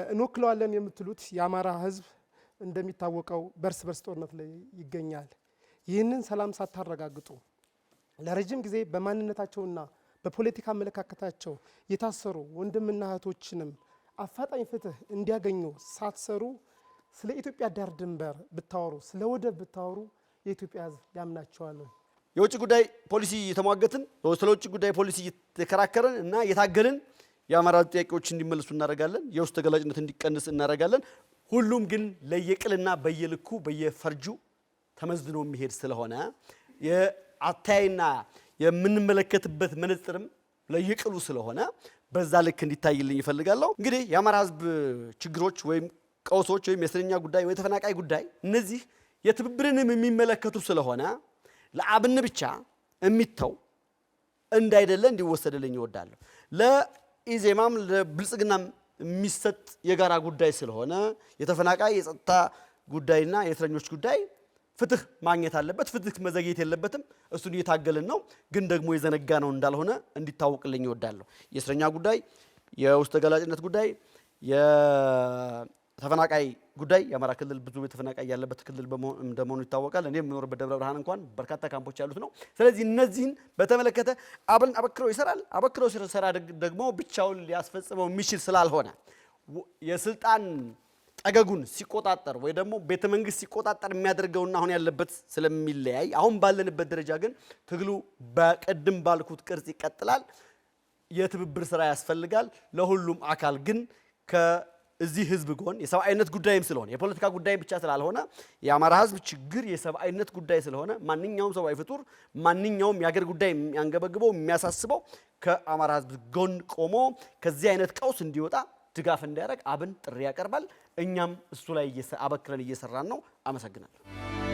እንወክለዋለን የምትሉት የአማራ ህዝብ እንደሚታወቀው በርስ በርስ ጦርነት ላይ ይገኛል። ይህንን ሰላም ሳታረጋግጡ ለረጅም ጊዜ በማንነታቸውና በፖለቲካ አመለካከታቸው የታሰሩ ወንድምና እህቶችንም አፋጣኝ ፍትህ እንዲያገኙ ሳትሰሩ ስለ ኢትዮጵያ ዳር ድንበር ብታወሩ ስለ ወደብ ብታወሩ የኢትዮጵያ ህዝብ ያምናቸዋል? የውጭ ጉዳይ ፖሊሲ የተሟገትን ስለ ውጭ ጉዳይ ፖሊሲ የተከራከረን እና የታገልን የአማራ ጥያቄዎች እንዲመለሱ እናደርጋለን። የውስጥ ተገላጭነት እንዲቀንስ እናደርጋለን። ሁሉም ግን ለየቅልና በየልኩ በየፈርጁ ተመዝኖ የሚሄድ ስለሆነ የአታይና የምንመለከትበት መነጽርም ለየቅሉ ስለሆነ በዛ ልክ እንዲታይልኝ ይፈልጋለሁ። እንግዲህ የአማራ ህዝብ ችግሮች ወይም ቀውሶች ወይም የእስረኛ ጉዳይ ወይ ተፈናቃይ ጉዳይ እነዚህ የትብብርንም የሚመለከቱ ስለሆነ ለአብን ብቻ የሚተው እንዳይደለ እንዲወሰድልኝ እወዳለሁ። ለኢዜማም ለብልጽግናም የሚሰጥ የጋራ ጉዳይ ስለሆነ የተፈናቃይ የጸጥታ ጉዳይና የእስረኞች ጉዳይ ፍትህ ማግኘት አለበት። ፍትህ መዘግየት የለበትም። እሱን እየታገልን ነው። ግን ደግሞ የዘነጋ ነው እንዳልሆነ እንዲታወቅልኝ እወዳለሁ። የእስረኛ ጉዳይ፣ የውስጥ ተገላጭነት ጉዳይ፣ የተፈናቃይ ጉዳይ የአማራ ክልል ብዙ ተፈናቃይ ያለበት ክልል እንደመሆኑ ይታወቃል። እኔ የምኖርበት ደብረ ብርሃን እንኳን በርካታ ካምፖች ያሉት ነው። ስለዚህ እነዚህን በተመለከተ አብን አበክሮ ይሰራል። አበክሮ ሲሰራ ደግሞ ብቻውን ሊያስፈጽመው የሚችል ስላልሆነ የስልጣን ጠገጉን ሲቆጣጠር ወይ ደግሞ ቤተ መንግስት ሲቆጣጠር የሚያደርገውና አሁን ያለበት ስለሚለያይ አሁን ባለንበት ደረጃ ግን ትግሉ በቀድም ባልኩት ቅርጽ ይቀጥላል። የትብብር ስራ ያስፈልጋል። ለሁሉም አካል ግን ከዚህ ህዝብ ጎን የሰብአዊነት ጉዳይም ስለሆነ የፖለቲካ ጉዳይ ብቻ ስላልሆነ የአማራ ህዝብ ችግር የሰብአዊነት ጉዳይ ስለሆነ ማንኛውም ሰብአዊ ፍጡር ማንኛውም የሀገር ጉዳይ የሚያንገበግበው የሚያሳስበው ከአማራ ህዝብ ጎን ቆሞ ከዚህ አይነት ቀውስ እንዲወጣ ድጋፍ እንዲያደርግ አብን ጥሪ ያቀርባል። እኛም እሱ ላይ አበክረን እየሰራን ነው። አመሰግናለሁ።